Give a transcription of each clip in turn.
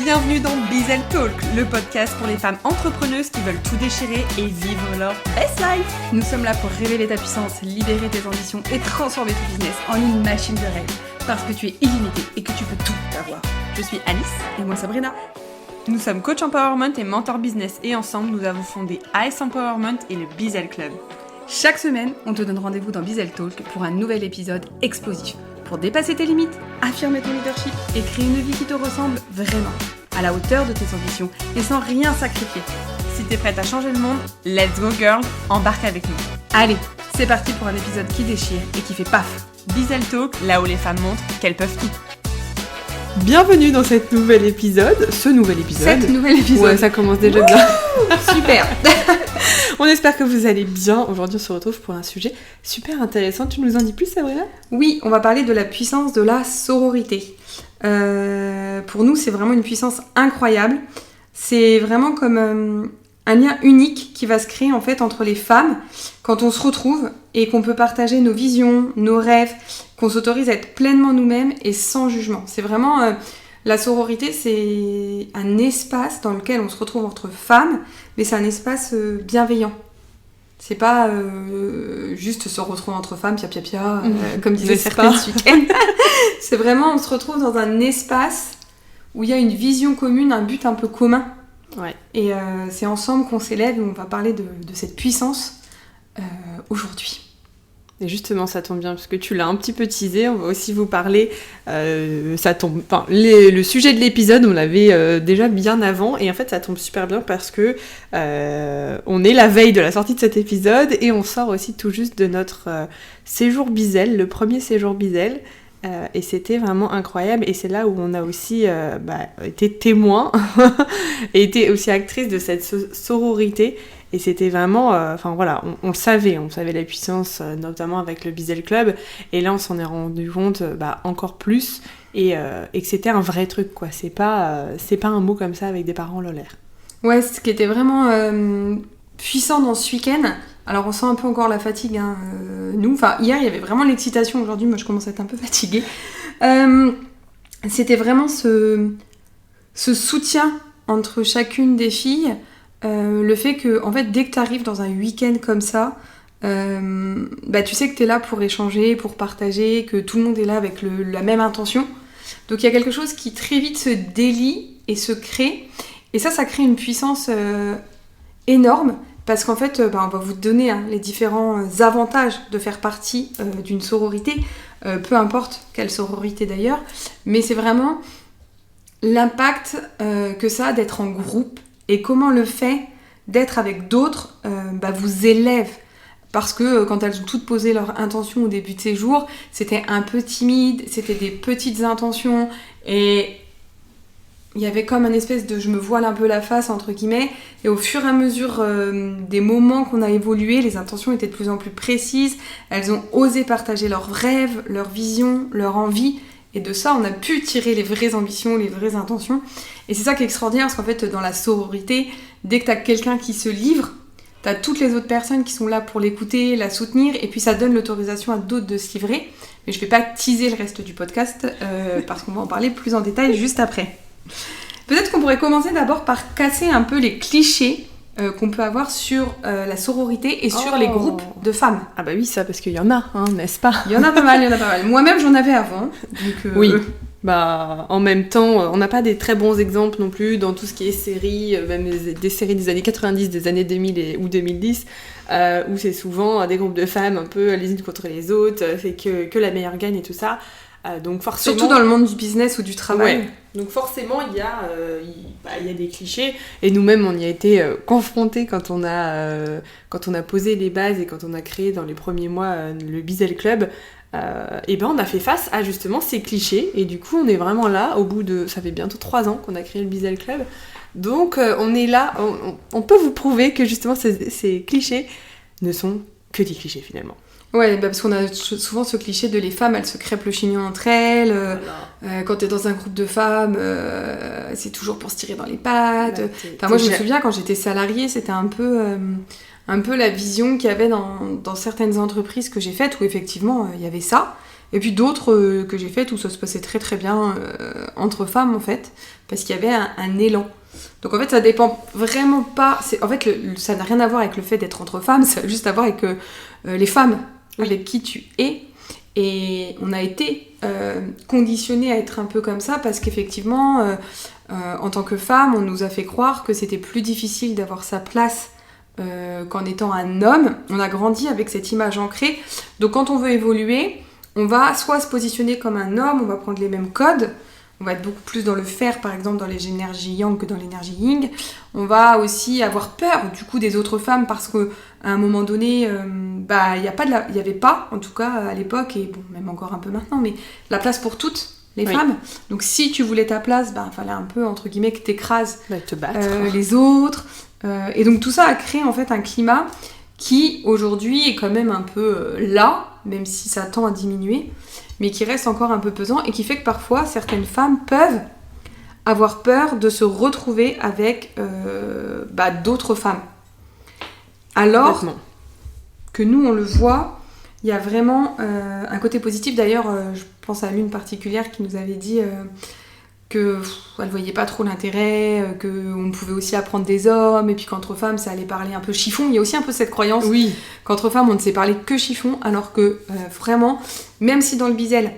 bienvenue dans Bizel Talk, le podcast pour les femmes entrepreneuses qui veulent tout déchirer et vivre leur best life. Nous sommes là pour révéler ta puissance, libérer tes ambitions et transformer ton business en une machine de rêve. Parce que tu es illimité et que tu peux tout avoir. Je suis Alice et moi Sabrina. Nous sommes coach empowerment et mentor business et ensemble nous avons fondé AS Empowerment et le Bizel Club. Chaque semaine, on te donne rendez-vous dans Bizel Talk pour un nouvel épisode explosif. Pour dépasser tes limites, affirmer ton leadership et créer une vie qui te ressemble vraiment, à la hauteur de tes ambitions et sans rien sacrifier. Si t'es prête à changer le monde, let's go girl, embarque avec nous. Allez, c'est parti pour un épisode qui déchire et qui fait paf. Bizel Talk, là où les femmes montrent qu'elles peuvent tout. Bienvenue dans ce nouvel épisode. Ouais, ça commence déjà bien. Super. On espère que vous allez bien. Aujourd'hui, on se retrouve pour un sujet super intéressant. Tu nous en dis plus, Sabrina ? Oui, on va parler de la puissance de la sororité. Pour nous, c'est vraiment une puissance incroyable. C'est vraiment comme un lien unique qui va se créer en fait entre les femmes quand on se retrouve et qu'on peut partager nos visions, nos rêves, qu'on s'autorise à être pleinement nous-mêmes et sans jugement. C'est vraiment... la sororité, c'est un espace dans lequel on se retrouve entre femmes, mais c'est un espace bienveillant. C'est pas juste se retrouver entre femmes, pia, comme disaient certaines ce week-end. C'est vraiment, on se retrouve dans un espace où il y a une vision commune, un but un peu commun. Ouais. Et c'est ensemble qu'on s'élève et on va parler de cette puissance aujourd'hui. Et justement, ça tombe bien, parce que tu l'as un petit peu teasé, on va aussi vous parler, le sujet de l'épisode, on l'avait déjà bien avant, et en fait ça tombe super bien parce que on est la veille de la sortie de cet épisode, et on sort aussi tout juste de notre séjour Bizel, le premier séjour Bizel, et c'était vraiment incroyable, et c'est là où on a aussi été témoin, et été aussi actrice de cette sororité. Et c'était vraiment, on le savait, la puissance, notamment avec le Bizel Club, et là on s'en est rendu compte encore plus, et que c'était un vrai truc, quoi. C'est pas un mot comme ça avec des paroles en l'air. Ouais, ce qui était vraiment puissant dans ce week-end, alors on sent un peu encore la fatigue, nous, hier il y avait vraiment l'excitation, aujourd'hui moi je commence à être un peu fatiguée. C'était vraiment ce soutien entre chacune des filles. Le fait que, en fait, dès que tu arrives dans un week-end comme ça, tu sais que tu es là pour échanger, pour partager, que tout le monde est là avec la même intention. Donc il y a quelque chose qui très vite se délie et se crée. Et ça crée une puissance énorme parce qu'en fait, on va vous donner les différents avantages de faire partie d'une sororité, peu importe quelle sororité d'ailleurs, mais c'est vraiment l'impact que ça a d'être en groupe. Et comment le fait d'être avec d'autres vous élève. Parce que quand elles ont toutes posé leur intention au début de séjour, c'était un peu timide, c'était des petites intentions. Et il y avait comme un espèce de « je me voile un peu la face » entre guillemets. Et au fur et à mesure des moments qu'on a évolué, les intentions étaient de plus en plus précises. Elles ont osé partager leurs rêves, leurs visions, leurs envies. Et de ça, on a pu tirer les vraies ambitions, les vraies intentions. Et c'est ça qui est extraordinaire, parce qu'en fait, dans la sororité, dès que t'as quelqu'un qui se livre, t'as toutes les autres personnes qui sont là pour l'écouter, la soutenir, et puis ça donne l'autorisation à d'autres de se livrer. Mais je vais pas teaser le reste du podcast, parce qu'on va en parler plus en détail juste après. Peut-être qu'on pourrait commencer d'abord par casser un peu les clichés qu'on peut avoir sur la sororité et sur les groupes de femmes. Ah bah oui, ça, parce qu'il y en a, n'est-ce pas ? Il y en a pas mal. Moi-même, j'en avais avant. Donc, oui. En même temps, on n'a pas des très bons exemples non plus dans tout ce qui est séries, même des séries des années 90, des années 2000 ou 2010, où c'est souvent des groupes de femmes un peu les unes contre les autres, c'est que la meilleure gagne et tout ça. Donc forcément... Surtout dans le monde du business ou du travail. Ouais. Donc forcément, il y a des clichés. Et nous-mêmes, on y a été confrontés quand on a posé les bases et quand on a créé dans les premiers mois le Bizel Club. On a fait face à justement ces clichés. Et du coup, on est vraiment là, au bout de... Ça fait bientôt 3 ans qu'on a créé le Bizel Club. Donc on est là, on peut vous prouver que justement ces clichés ne sont que des clichés finalement. Ouais, parce qu'on a souvent ce cliché de les femmes, elles se crêpent le chignon entre elles. Quand t'es dans un groupe de femmes, c'est toujours pour se tirer dans les pattes. Moi, je me souviens, quand j'étais salariée, c'était un peu la vision qu'il y avait dans certaines entreprises que j'ai faites, où effectivement, il y avait ça. Et puis d'autres que j'ai faites où ça se passait très très bien entre femmes, en fait. parce qu'il y avait un élan. Donc en fait, ça dépend vraiment pas. En fait, ça n'a rien à voir avec le fait d'être entre femmes, ça a juste à voir avec les femmes avec qui tu es. Et on a été conditionnés à être un peu comme ça parce qu'effectivement, en tant que femme, on nous a fait croire que c'était plus difficile d'avoir sa place qu'en étant un homme. On a grandi avec cette image ancrée. Donc quand on veut évoluer, on va soit se positionner comme un homme, on va prendre les mêmes codes. On va être beaucoup plus dans le faire, par exemple, dans les énergies yang que dans l'énergie yin. On va aussi avoir peur, du coup, des autres femmes parce qu'à un moment donné, il n'y avait pas, en tout cas à l'époque, et bon, même encore un peu maintenant, mais la place pour toutes les femmes. Donc si tu voulais ta place, il fallait un peu, entre guillemets, que t'écrases te battre. Les autres. Et donc tout ça a créé en fait un climat qui, aujourd'hui, est quand même un peu là, même si ça tend à diminuer, mais qui reste encore un peu pesant et qui fait que parfois certaines femmes peuvent avoir peur de se retrouver avec d'autres femmes. Alors que nous on le voit, il y a vraiment un côté positif. D'ailleurs, je pense à l'une particulière qui nous avait dit qu'elle voyait pas trop l'intérêt, qu'on pouvait aussi apprendre des hommes, et puis qu'entre femmes ça allait parler un peu chiffon. Il y a aussi un peu cette croyance qu'entre femmes on ne sait parler que chiffon, alors que vraiment, même si dans le Bizel,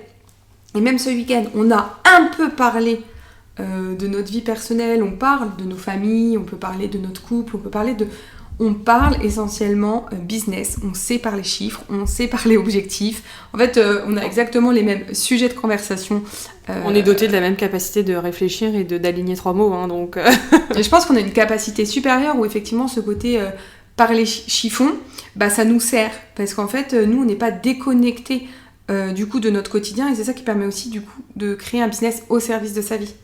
et même ce week-end, on a un peu parlé de notre vie personnelle, on parle de nos familles, on peut parler de notre couple, on parle essentiellement business, on sait parler chiffres, on sait parler objectifs. En fait, on a exactement les mêmes sujets de conversation. On est doté de la même capacité de réfléchir et d'aligner 3 mots, hein, donc... Et je pense qu'on a une capacité supérieure où effectivement ce côté parler chiffon, ça nous sert. Parce qu'en fait, nous, on n'est pas déconnectés du coup de notre quotidien, et c'est ça qui permet aussi du coup de créer un business au service de sa vie.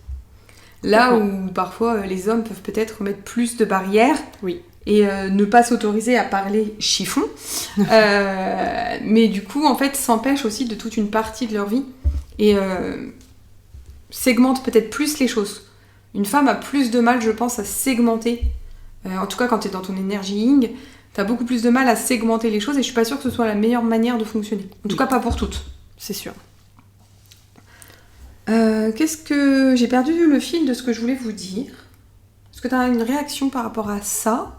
Là où parfois les hommes peuvent peut-être mettre plus de barrières. Oui. Et ne pas s'autoriser à parler chiffon, mais du coup, en fait, s'empêchent aussi de toute une partie de leur vie et segmentent peut-être plus les choses. Une femme a plus de mal, je pense, à segmenter. En tout cas, quand tu es dans ton énergie yin, tu as beaucoup plus de mal à segmenter les choses et je suis pas sûre que ce soit la meilleure manière de fonctionner. En tout cas, pas pour toutes. C'est sûr. Qu'est-ce que... J'ai perdu le fil de ce que je voulais vous dire. Est-ce que tu as une réaction par rapport à ça ?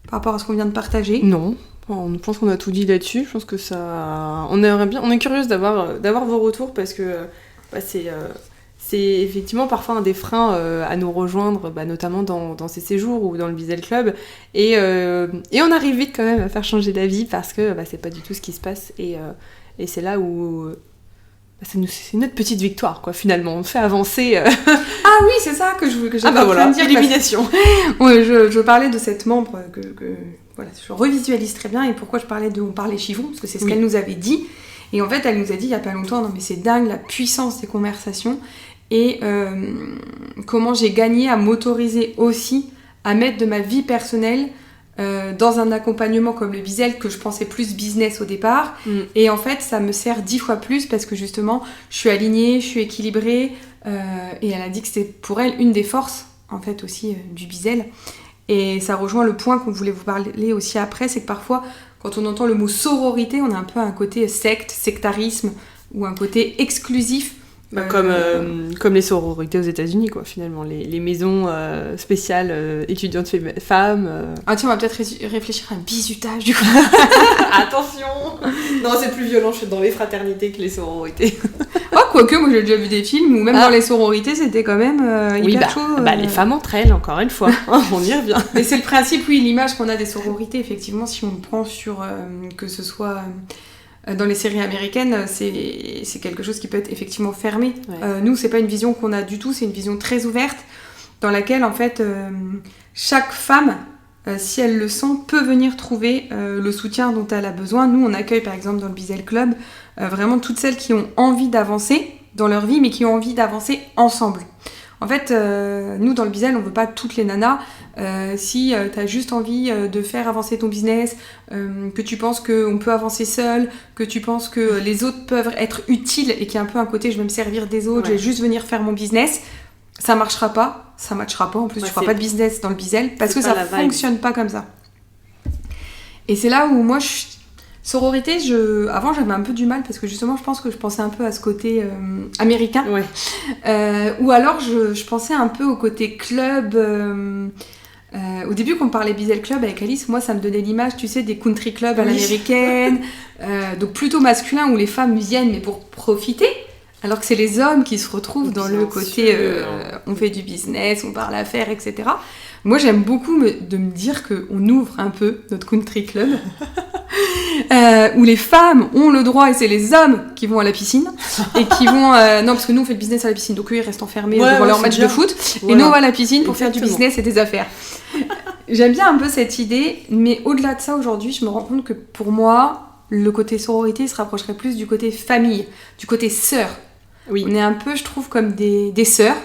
Par rapport à ce qu'on vient de partager ? Non, je pense qu'on a tout dit là-dessus. Je pense que ça... On est curieuse d'avoir vos retours parce que c'est effectivement parfois un des freins à nous rejoindre, notamment dans ces séjours ou dans le Bizel Club. Et on arrive vite quand même à faire changer d'avis parce que c'est pas du tout ce qui se passe. Et c'est là où... c'est notre petite victoire, quoi, finalement. On fait avancer... Ah oui, c'est ça que j'étais en train de dire. Illumination. Ouais, je parlais de cette membre que voilà, je revisualise très bien, et pourquoi on parlait chiffon, parce que c'est ce qu'elle nous avait dit. Et en fait, elle nous a dit il y a pas longtemps, non mais c'est dingue la puissance des conversations, et comment j'ai gagné à m'autoriser aussi à mettre de ma vie personnelle dans un accompagnement comme le Bizel, que je pensais plus business au départ, et en fait ça me sert 10 fois plus parce que justement je suis alignée, je suis équilibrée, et elle a dit que c'était pour elle une des forces en fait aussi du Bizel. Et ça rejoint le point qu'on voulait vous parler aussi après, c'est que parfois quand on entend le mot sororité, on a un peu un côté secte, sectarisme, ou un côté exclusif. Comme les sororités aux États-Unis, quoi, finalement, les maisons spéciales étudiantes femmes. Ah tiens, on va peut-être réfléchir à un bizutage du coup. Attention. Non, c'est plus violent, je suis dans les fraternités que les sororités. Oh, quoique, moi j'ai déjà vu des films où même dans les sororités, c'était quand même hyper chaud. Les femmes entre elles, encore une fois, on y revient. Mais c'est le principe, oui, l'image qu'on a des sororités, effectivement, si on le prend sur que ce soit... dans les séries américaines, c'est quelque chose qui peut être effectivement fermé. Ouais. Nous, c'est pas une vision qu'on a du tout, c'est une vision très ouverte, dans laquelle, en fait, chaque femme, si elle le sent, peut venir trouver le soutien dont elle a besoin. Nous, on accueille, par exemple, dans le Bizel Club, vraiment toutes celles qui ont envie d'avancer dans leur vie, mais qui ont envie d'avancer ensemble. En fait, nous, dans le Bizel, on veut pas toutes les nanas. Si t'as juste envie de faire avancer ton business, que tu penses qu'on peut avancer seul, que tu penses que les autres peuvent être utiles et qu'il y a un peu un côté je vais me servir des autres, je vais juste venir faire mon business, ça marchera pas. Ça matchera pas. En plus, tu feras pas de business dans le Bizel parce que ça fonctionne pas comme ça. Et c'est là où moi, Sororité, avant j'avais un peu du mal parce que justement je pense que je pensais un peu à ce côté américain. Ouais. Ou alors je pensais un peu au côté club. Au début quand on parlait Bizel Club avec Alice, moi ça me donnait l'image, tu sais, des country clubs à l'américaine, donc plutôt masculin où les femmes viennent mais pour profiter. Alors que c'est les hommes qui se retrouvent dans le côté on fait du business, on parle affaires, etc. Moi j'aime beaucoup de me dire qu'on ouvre un peu notre country club où les femmes ont le droit et c'est les hommes qui vont à la piscine et qui vont... non parce que nous on fait le business à la piscine donc eux ils restent enfermés devant leur match de foot et nous on va à la piscine pour faire du business et des affaires. J'aime bien un peu cette idée mais au-delà de ça aujourd'hui je me rends compte que pour moi le côté sororité se rapprocherait plus du côté famille, du côté sœur. Oui. On est un peu, je trouve, comme des sœurs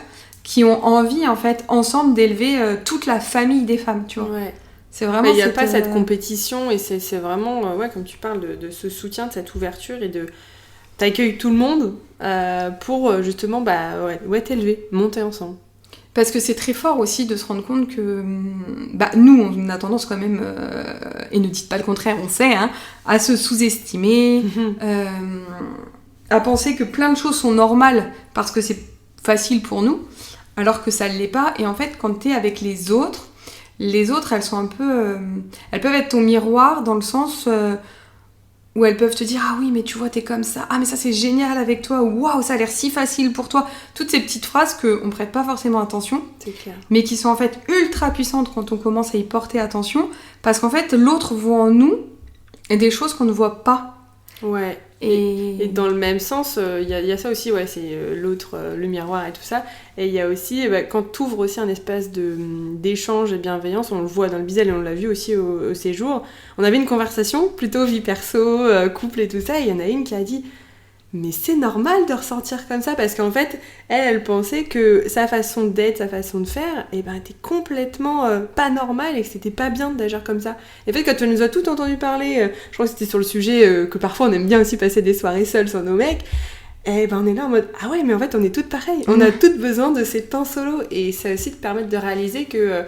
qui ont envie, en fait, ensemble, d'élever toute la famille des femmes, tu vois. Ouais. C'est vraiment... Il n'y a pas cette compétition et c'est vraiment, comme tu parles, de ce soutien, de cette ouverture et de... T'accueilles tout le monde pour, justement, t'élever, monter ensemble. Parce que c'est très fort aussi de se rendre compte que nous, on a tendance quand même, et ne dites pas le contraire, on sait, hein, à se sous-estimer, à penser que plein de choses sont normales parce que c'est facile pour nous, alors que ça ne l'est pas. Et en fait, quand tu es avec les autres, elles sont un peu... elles peuvent être ton miroir dans le sens où elles peuvent te dire « Ah oui, mais tu vois, t'es comme ça. Ah, mais ça, c'est génial avec toi. Waouh, ça a l'air si facile pour toi. » Toutes ces petites phrases qu'on ne prête pas forcément attention, c'est clair. Mais qui sont en fait ultra puissantes quand on commence à y porter attention, parce qu'en fait, l'autre voit en nous des choses qu'on ne voit pas. Ouais. Et dans le même sens, il y a ça aussi, c'est l'autre, le miroir et tout ça. Et il y a aussi, quand tu ouvres aussi un espace d'échange et de bienveillance, on le voit dans le Bizel et on l'a vu aussi au séjour, on avait une conversation, plutôt vie perso, couple et tout ça, et il y en a une qui a dit « Mais c'est normal de ressentir comme ça » parce qu'en fait, elle pensait que sa façon d'être, sa façon de faire, était complètement pas normale et que c'était pas bien d'agir comme ça. Et en fait, quand on nous a tout entendu parler, je crois que c'était sur le sujet que parfois on aime bien aussi passer des soirées seules sans nos mecs, et on est là en mode « Ah ouais, mais en fait, on est toutes pareilles. On a toutes besoin de ces temps solo. » Et ça aussi te permet de réaliser que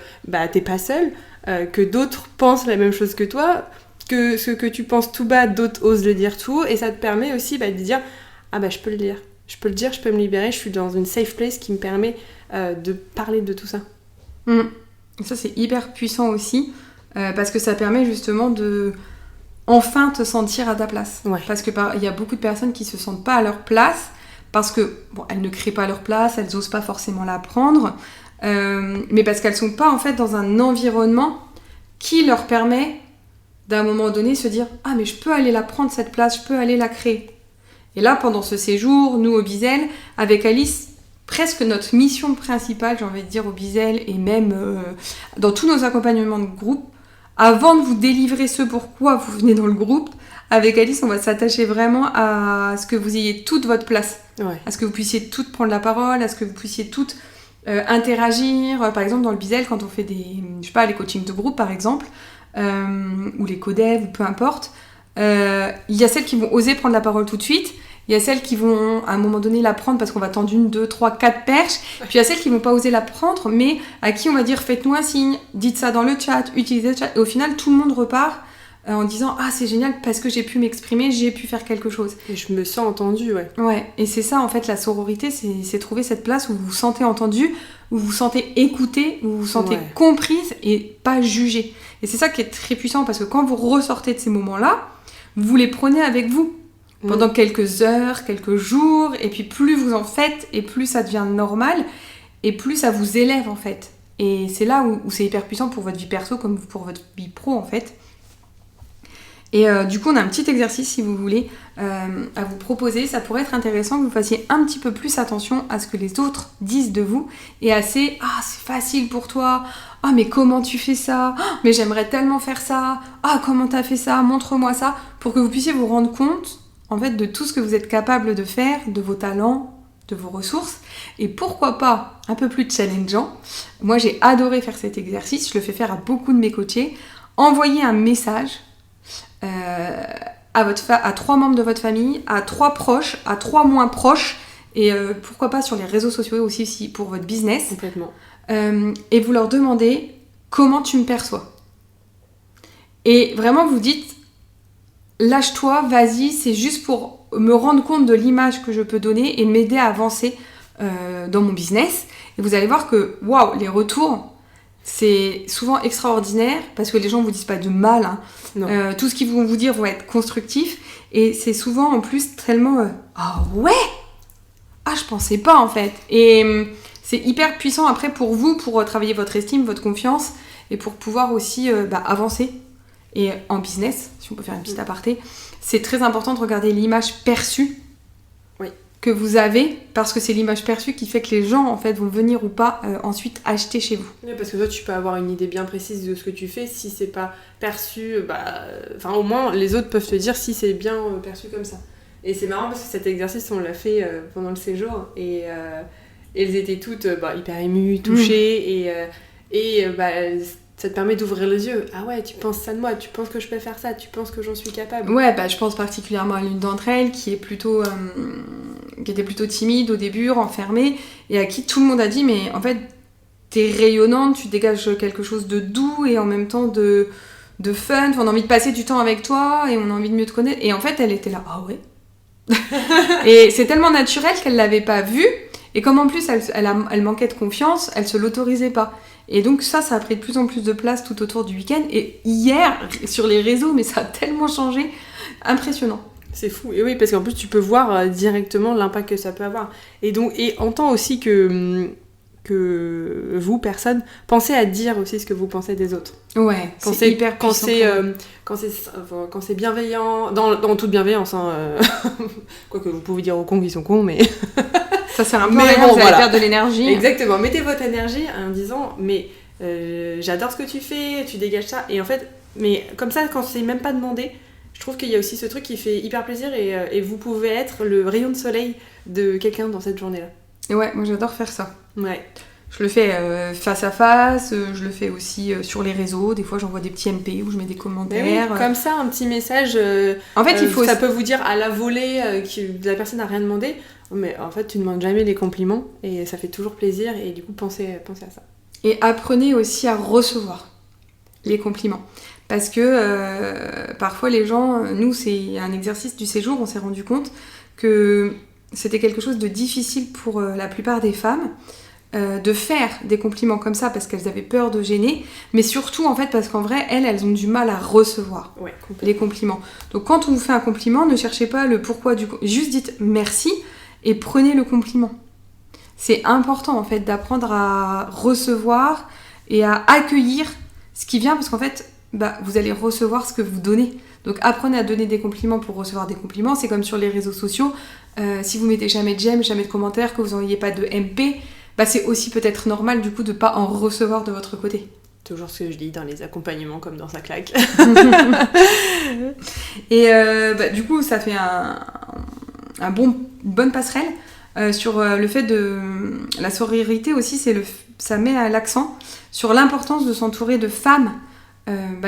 t'es pas seule, que d'autres pensent la même chose que toi, que ce que tu penses tout bas, d'autres osent le dire tout, et ça te permet aussi de dire « Ah je peux le dire. Je peux le dire, je peux me libérer, je suis dans une safe place qui me permet de parler de tout ça. » Ça, c'est hyper puissant aussi, parce que ça permet justement de enfin te sentir à ta place. Ouais. Parce qu'il y a beaucoup de personnes qui se sentent pas à leur place, parce que, elles ne créent pas leur place, elles osent pas forcément la prendre, mais parce qu'elles sont pas en fait dans un environnement qui leur permet d'un moment donné se dire « Ah, mais je peux aller la prendre cette place, je peux aller la créer. » Et là, pendant ce séjour, nous au Bizel, avec Alice, presque notre mission principale, j'ai envie de dire au Bizel, et même dans tous nos accompagnements de groupe, avant de vous délivrer ce pourquoi vous venez dans le groupe, avec Alice, on va s'attacher vraiment à ce que vous ayez toute votre place. Ouais. À ce que vous puissiez toutes prendre la parole, à ce que vous puissiez toutes interagir. Par exemple, dans le Bizel, quand on fait les coachings de groupe, par exemple, ou les codev, ou peu importe, il y a celles qui vont oser prendre la parole tout de suite, il y a celles qui vont à un moment donné la prendre parce qu'on va tendre 1, 2, 3, 4 perches, puis il y a celles qui vont pas oser la prendre, mais à qui on va dire faites-nous un signe, dites ça dans le chat, utilisez le chat, et au final tout le monde repart en disant ah c'est génial parce que j'ai pu m'exprimer, j'ai pu faire quelque chose. Et je me sens entendue, ouais. Ouais, et c'est ça en fait la sororité, c'est trouver cette place où vous vous sentez entendue, où vous vous sentez écoutée, où vous vous sentez comprise et pas jugée. Et c'est ça qui est très puissant parce que quand vous ressortez de ces moments-là, vous les prenez avec vous pendant quelques heures, quelques jours, et puis plus vous en faites et plus ça devient normal et plus ça vous élève en fait. Et c'est là où c'est hyper puissant pour votre vie perso comme pour votre vie pro en fait. Et du coup on a un petit exercice si vous voulez à vous proposer. Ça pourrait être intéressant que vous fassiez un petit peu plus attention à ce que les autres disent de vous et assez ah c'est facile pour toi, ah mais comment tu fais ça, ah, mais j'aimerais tellement faire ça, ah comment t'as fait ça, montre-moi ça, pour que vous puissiez vous rendre compte en fait de tout ce que vous êtes capable de faire, de vos talents, de vos ressources, et pourquoi pas un peu plus challengeant. Moi j'ai adoré faire cet exercice, je le fais faire à beaucoup de mes coachés. Envoyez un message à 3 membres de votre famille, à 3 proches, à 3 moins proches, et pourquoi pas sur les réseaux sociaux aussi si pour votre business. Complètement. Et vous leur demandez comment tu me perçois. Et vraiment vous dites lâche-toi, vas-y, c'est juste pour me rendre compte de l'image que je peux donner et m'aider à avancer dans mon business. Et vous allez voir que, waouh, les retours, c'est souvent extraordinaire parce que les gens ne vous disent pas de mal. Hein. Tout ce qu'ils vont vous dire vont être constructifs. Et c'est souvent en plus tellement ah ouais, ah je pensais pas en fait. Et c'est hyper puissant après pour vous, pour travailler votre estime, votre confiance et pour pouvoir aussi avancer. Et en business, si on peut faire une petite aparté, c'est très important de regarder l'image perçue que vous avez, parce que c'est l'image perçue qui fait que les gens en fait vont venir ou pas ensuite acheter chez vous. Oui, parce que toi tu peux avoir une idée bien précise de ce que tu fais, si c'est pas perçu, au moins les autres peuvent te dire si c'est bien perçu comme ça. Et c'est marrant parce que cet exercice on l'a fait pendant le séjour et elles étaient toutes hyper émues, touchées et ça te permet d'ouvrir les yeux. Ah ouais, tu penses ça de moi, tu penses que je peux faire ça, tu penses que j'en suis capable. Ouais, je pense particulièrement à l'une d'entre elles qui était plutôt timide au début, renfermée, et à qui tout le monde a dit mais en fait t'es rayonnante, tu dégages quelque chose de doux et en même temps de fun, on a envie de passer du temps avec toi et on a envie de mieux te connaître. Et en fait elle était là, ah ouais. Et c'est tellement naturel qu'elle l'avait pas vu, et comme en plus elle manquait de confiance, elle se l'autorisait pas. Et donc ça a pris de plus en plus de place tout autour du week-end. Et hier, sur les réseaux, mais ça a tellement changé, impressionnant. C'est fou. Et oui, parce qu'en plus tu peux voir directement l'impact que ça peut avoir. Et en temps aussi que vous, personne, pensez à dire aussi ce que vous pensez des autres. Ouais, c'est hyper puissant. Quand c'est bienveillant, dans toute bienveillance, hein, quoique vous pouvez dire aux cons qu'ils sont cons, mais... Ça sert un peu à rien, vous allez perdre de l'énergie. Exactement, mettez votre énergie en disant mais j'adore ce que tu fais, tu dégages ça. Et en fait, mais comme ça, quand c'est même pas demandé, je trouve qu'il y a aussi ce truc qui fait hyper plaisir et vous pouvez être le rayon de soleil de quelqu'un dans cette journée-là. Et ouais, moi j'adore faire ça. Ouais. Je le fais face à face, je le fais aussi sur les réseaux. Des fois, j'envoie des petits MP où je mets des commentaires. Oui, comme ça, un petit message. En fait, ça peut vous dire à la volée que la personne n'a rien demandé. Mais en fait, tu ne demandes jamais les compliments et ça fait toujours plaisir. Et du coup, pensez à ça. Et apprenez aussi à recevoir les compliments. Parce que parfois, les gens... Nous, c'est un exercice du séjour. On s'est rendu compte que c'était quelque chose de difficile pour la plupart des femmes. De faire des compliments comme ça parce qu'elles avaient peur de gêner, mais surtout en fait parce qu'en vrai elles ont du mal à recevoir les compliments. Donc quand on vous fait un compliment, ne cherchez pas le pourquoi du juste dites merci et prenez le compliment. C'est important en fait d'apprendre à recevoir et à accueillir ce qui vient, parce qu'en fait vous allez recevoir ce que vous donnez. Donc apprenez à donner des compliments pour recevoir des compliments. C'est comme sur les réseaux sociaux, si vous mettez jamais de j'aime, jamais de commentaires, que vous n'envoyez pas de MP, c'est aussi peut-être normal du coup de pas en recevoir de votre côté. Toujours ce que je dis dans les accompagnements comme dans sa claque. Et du coup ça fait une bonne passerelle sur le fait de la sororité aussi. Ça met l'accent sur l'importance de s'entourer de femmes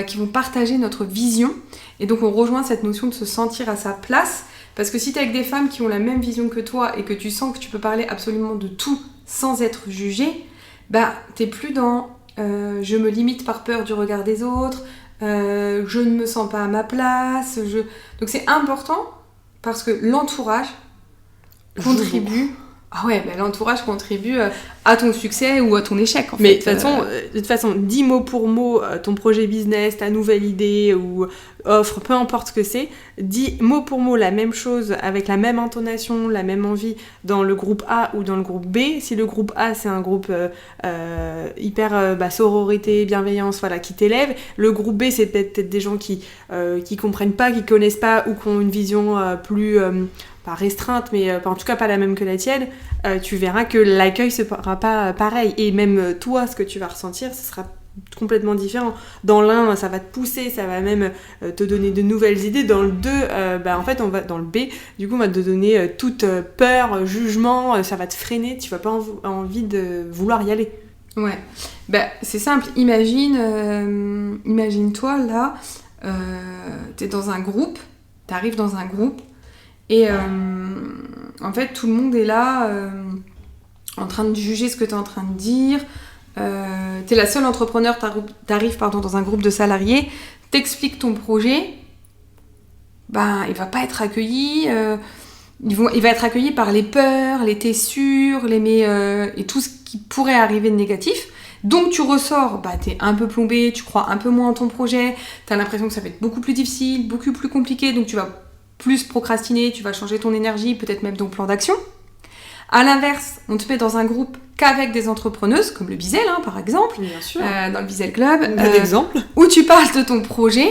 qui vont partager notre vision. Et donc on rejoint cette notion de se sentir à sa place, parce que si t'es avec des femmes qui ont la même vision que toi et que tu sens que tu peux parler absolument de tout sans être jugé, t'es plus dans je me limite par peur du regard des autres, je ne me sens pas à ma place. Donc c'est important parce que l'entourage contribue. Ah ouais, l'entourage contribue à ton succès ou à ton échec en fait. Mais de toute façon, dis mot pour mot ton projet business, ta nouvelle idée ou offre, peu importe ce que c'est, dis mot pour mot la même chose avec la même intonation, la même envie dans le groupe A ou dans le groupe B. Si le groupe A c'est un groupe hyper sororité, bienveillance, qui t'élève, le groupe B c'est peut-être des gens qui comprennent pas, qui connaissent pas ou qui ont une vision plus... pas restreinte, mais en tout cas pas la même que la tienne, tu verras que l'accueil sera pas pareil. Et même toi, ce que tu vas ressentir, ce sera complètement différent. Dans l'un, ça va te pousser, ça va même te donner de nouvelles idées. Dans le 2, en fait, on va dans le B, du coup, on va te donner toute peur, jugement, ça va te freiner, tu vas pas envie de vouloir y aller. Ouais, c'est simple. Imagine-toi là, t'es dans un groupe, t'arrives dans un groupe, et en fait tout le monde est là en train de juger ce que t'es en train de dire. T'es la seule entrepreneur, t'arrives dans un groupe de salariés, t'expliques ton projet, il va pas être accueilli. Il va être accueilli par les peurs, les t'es sûr, et tout ce qui pourrait arriver de négatif. Donc tu ressors, t'es un peu plombé, tu crois un peu moins en ton projet, t'as l'impression que ça va être beaucoup plus difficile, beaucoup plus compliqué, donc tu vas plus procrastiner, tu vas changer ton énergie, peut-être même ton plan d'action. À l'inverse, on te met dans un groupe qu'avec des entrepreneuses, comme le Bizel, par exemple, bien sûr. Dans le Bizel Club, exemple. où tu parles de ton projet.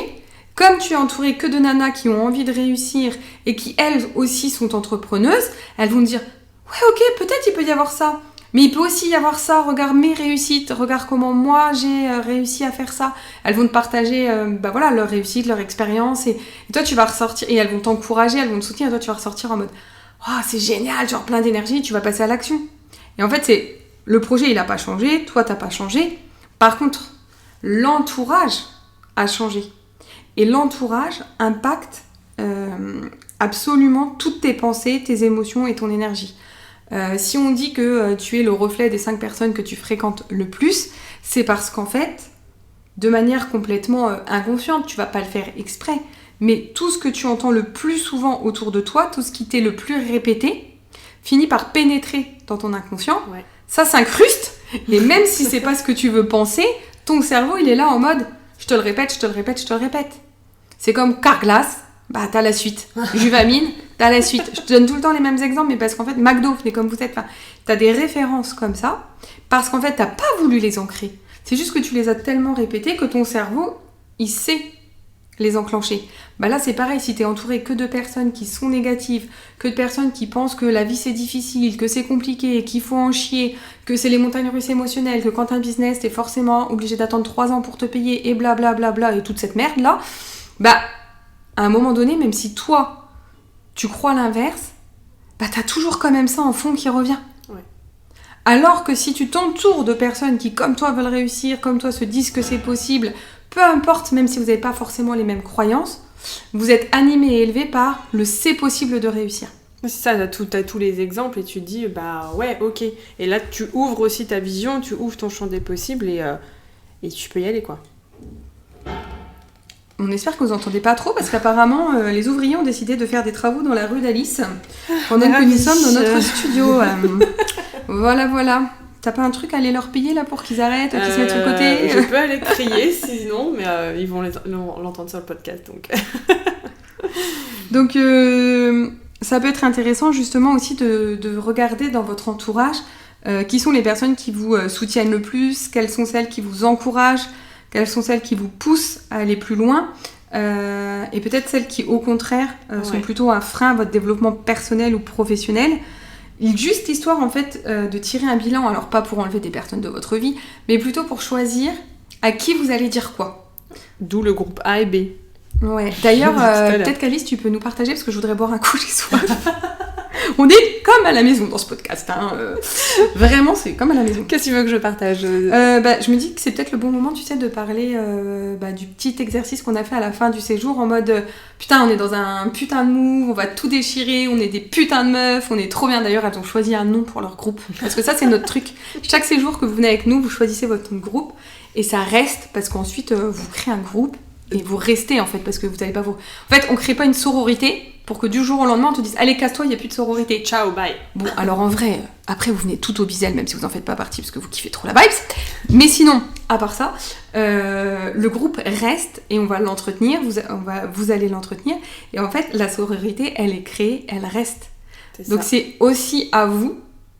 Comme tu es entouré que de nanas qui ont envie de réussir et qui, elles aussi, sont entrepreneuses, elles vont te dire « Ouais, ok, peut-être il peut y avoir ça. Mais il peut aussi y avoir ça. Regarde mes réussites. Regarde comment moi, j'ai réussi à faire ça. » Elles vont te partager leur réussite, leur expérience. Et toi, tu vas ressortir. Et elles vont t'encourager, elles vont te soutenir. Et toi, tu vas ressortir en mode « Oh, c'est génial, genre plein d'énergie. » Tu vas passer à l'action. Et en fait, le projet, il n'a pas changé. Toi, tu n'as pas changé. Par contre, l'entourage a changé. Et l'entourage impacte absolument toutes tes pensées, tes émotions et ton énergie. Si on dit que tu es le reflet des 5 personnes que tu fréquentes le plus, c'est parce qu'en fait, de manière complètement inconsciente, tu vas pas le faire exprès, mais tout ce que tu entends le plus souvent autour de toi, tout ce qui t'est le plus répété, finit par pénétrer dans ton inconscient. Ouais. Ça s'incruste, et même si c'est pas ce que tu veux penser, ton cerveau, il est là en mode « je te le répète, je te le répète, je te le répète ». C'est comme Carglass, t'as la suite. Juvamine, t'as la suite. Je te donne tout le temps les mêmes exemples, mais parce qu'en fait, McDo, venez comme vous êtes. T'as des références comme ça, parce qu'en fait, t'as pas voulu les ancrer. C'est juste que tu les as tellement répétées que ton cerveau, il sait les enclencher. Là, c'est pareil, si t'es entouré que de personnes qui sont négatives, que de personnes qui pensent que la vie, c'est difficile, que c'est compliqué, qu'il faut en chier, que c'est les montagnes russes émotionnelles, que quand t'as un business, t'es forcément obligé d'attendre 3 ans pour te payer, et blablabla, et toute cette merde-là, à un moment donné, même si toi, tu crois l'inverse, t'as toujours quand même ça en fond qui revient. Ouais. Alors que si tu t'entoures de personnes qui, comme toi, veulent réussir, comme toi, se disent que c'est possible, peu importe, même si vous n'avez pas forcément les mêmes croyances, vous êtes animé et élevé par le c'est possible de réussir. C'est ça, t'as tous les exemples et tu te dis, ouais, ok. Et là, tu ouvres aussi ta vision, tu ouvres ton champ des possibles et tu peux y aller, quoi. On espère que vous n'entendez pas trop parce qu'apparemment les ouvriers ont décidé de faire des travaux dans la rue d'Alice pendant que nous sommes dans notre studio. Voilà. T'as pas un truc à aller leur payer là pour qu'ils arrêtent, qu'ils se mettent sur le côté? Je peux aller crier sinon, mais ils vont l'entendre sur le podcast donc. Donc ça peut être intéressant justement aussi de regarder dans votre entourage qui sont les personnes qui vous soutiennent le plus, quelles sont celles qui vous encouragent, quelles sont celles qui vous poussent à aller plus loin et peut-être celles qui au contraire sont plutôt un frein à votre développement personnel ou professionnel. Juste histoire en fait de tirer un bilan, alors pas pour enlever des personnes de votre vie, mais plutôt pour choisir à qui vous allez dire quoi. D'où le groupe A et B. Ouais, d'ailleurs peut-être qu'Alice tu peux nous partager parce que je voudrais boire un coup, j'ai soif. On est comme à la maison dans ce podcast, Vraiment, c'est comme à la maison. Qu'est-ce que tu veux que je partage? Je me dis que c'est peut-être le bon moment, tu sais, de parler du petit exercice qu'on a fait à la fin du séjour en mode putain, on est dans un putain de move, on va tout déchirer, on est des putains de meufs, on est trop bien. D'ailleurs, elles ont choisi un nom pour leur groupe. Parce que ça, c'est notre truc. Chaque séjour que vous venez avec nous, vous choisissez votre groupe et ça reste parce qu'ensuite, vous créez un groupe et vous restez en fait parce que vous n'allez pas vous... En fait, on crée pas une sororité pour que du jour au lendemain on te dise allez casse-toi, il n'y a plus de sororité, ciao, bye. Bon, alors en vrai, après vous venez tout au Bizel même si vous en faites pas partie parce que vous kiffez trop la vibes, mais sinon, à part ça, le groupe reste et on va l'entretenir, vous allez l'entretenir et en fait la sororité elle est créée, elle reste. Donc c'est aussi à vous,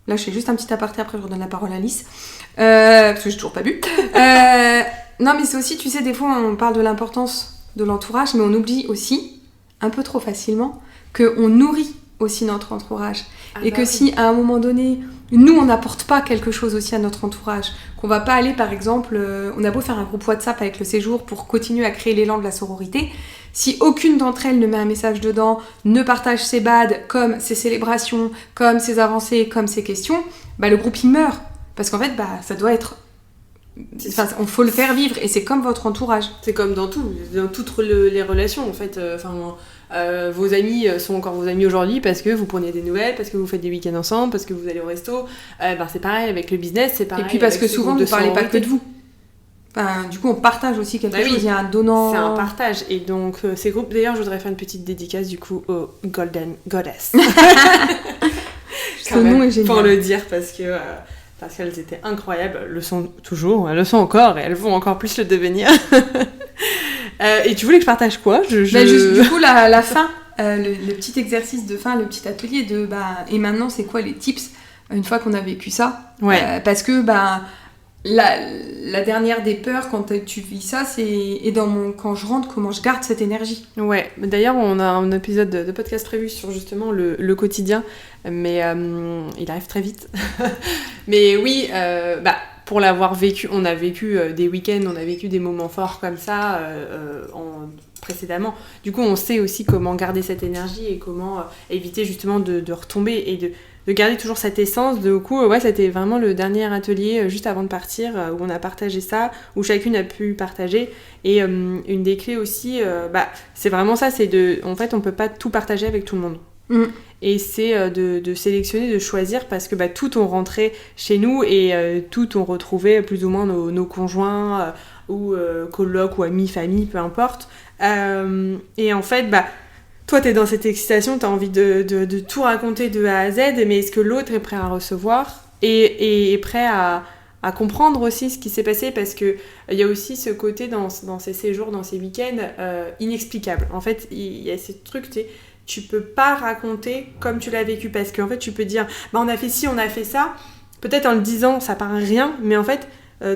là je fais juste un petit aparté après je redonne la parole à Alice, parce que j'ai toujours pas bu, non mais c'est aussi, tu sais, des fois on parle de l'importance de l'entourage mais on oublie aussi un peu trop facilement, qu'on nourrit aussi notre entourage. Et que si, à un moment donné, nous, on n'apporte pas quelque chose aussi à notre entourage, qu'on va pas aller, par exemple, on a beau faire un groupe WhatsApp avec le séjour pour continuer à créer l'élan de la sororité, si aucune d'entre elles ne met un message dedans, ne partage ses bads, comme ses célébrations, comme ses avancées, comme ses questions, le groupe, il meurt. Parce qu'en fait, ça doit être... on faut le faire vivre et c'est comme votre entourage. C'est comme dans toutes les relations en fait. Vos amis sont encore vos amis aujourd'hui parce que vous prenez des nouvelles, parce que vous faites des week-ends ensemble, parce que vous allez au resto. C'est pareil avec le business, c'est pareil. Et puis parce que souvent vous parlez pas que de vous. Enfin, du coup, on partage aussi quelque chose. Oui. Il y a un donnant. C'est un partage. Et donc, ces groupes... D'ailleurs, je voudrais faire une petite dédicace, du coup, aux Golden Goddess. Ce nom est génial. Pour le dire, parce qu'elles étaient incroyables. Elles le sont toujours, elles le sont encore, et elles vont encore plus le devenir. Et tu voulais que je partage quoi? Juste, du coup, la fin, le petit exercice de fin, le petit atelier de... et maintenant, c'est quoi les tips une fois qu'on a vécu ça? Ouais. Parce que... La dernière des peurs quand tu vis ça, c'est quand je rentre, comment je garde cette énergie. Ouais, d'ailleurs on a un épisode de podcast prévu sur justement le quotidien, mais il arrive très vite. Mais oui, pour l'avoir vécu, on a vécu des week-ends, on a vécu des moments forts comme ça précédemment. Du coup on sait aussi comment garder cette énergie et comment éviter justement de retomber et de garder toujours cette essence. Du coup, c'était vraiment le dernier atelier juste avant de partir où on a partagé ça, où chacune a pu partager. Et une des clés aussi, c'est vraiment ça, en fait, on peut pas tout partager avec tout le monde. Et c'est de sélectionner, de choisir, parce que tout ont rentré chez nous et tout ont retrouvé plus ou moins nos conjoints ou colocs ou amis, famille, peu importe. Et en fait, toi, t'es dans cette excitation, t'as envie de tout raconter de A à Z, mais est-ce que l'autre est prêt à recevoir et est prêt à comprendre aussi ce qui s'est passé? Parce qu'il y a aussi ce côté dans ces séjours, dans ces week-ends, inexplicable. En fait, il y a ce truc, tu peux pas raconter comme tu l'as vécu, parce qu'en fait, tu peux dire, on a fait ci, on a fait ça. Peut-être en le disant, ça paraît rien, mais en fait,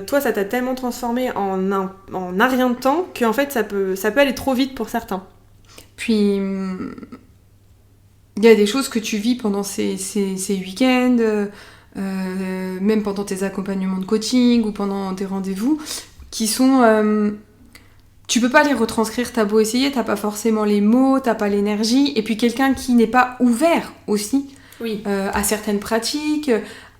toi, ça t'a tellement transformé en un rien de temps qu'en fait, ça peut aller trop vite pour certains. Puis, il y a des choses que tu vis pendant ces week-ends, même pendant tes accompagnements de coaching ou pendant tes rendez-vous, qui sont... tu peux pas les retranscrire, t'as beau essayer, t'as pas forcément les mots, t'as pas l'énergie. Et puis quelqu'un qui n'est pas ouvert aussi à certaines pratiques,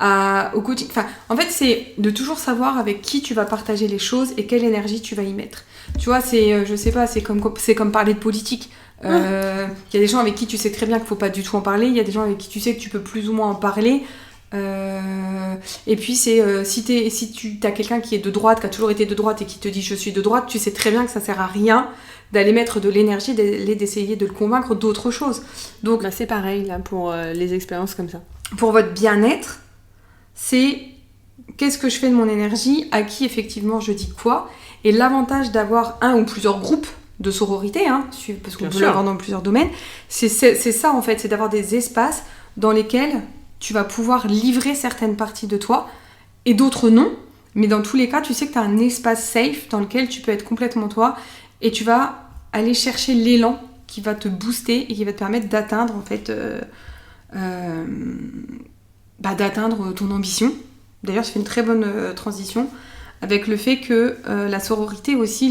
au coaching... Enfin, en fait, c'est de toujours savoir avec qui tu vas partager les choses et quelle énergie tu vas y mettre. Tu vois, je sais pas, c'est comme parler de politique. Il y a des gens avec qui tu sais très bien qu'il faut pas du tout en parler, il y a des gens avec qui tu sais que tu peux plus ou moins en parler. Et puis si tu as quelqu'un qui est de droite, qui a toujours été de droite et qui te dit je suis de droite, tu sais très bien que ça sert à rien d'aller mettre de l'énergie, d'essayer de le convaincre d'autre chose. Donc c'est pareil là pour les expériences comme ça. Pour votre bien-être, c'est qu'est-ce que je fais de mon énergie, à qui effectivement je dis quoi, et l'avantage d'avoir un ou plusieurs groupes de sororité, parce qu'on peut l'avoir dans plusieurs domaines, c'est ça en fait, c'est d'avoir des espaces dans lesquels tu vas pouvoir livrer certaines parties de toi et d'autres non, mais dans tous les cas, tu sais que tu as un espace safe dans lequel tu peux être complètement toi et tu vas aller chercher l'élan qui va te booster et qui va te permettre d'atteindre en fait d'atteindre ton ambition. D'ailleurs, ça fait une très bonne transition avec le fait que la sororité aussi,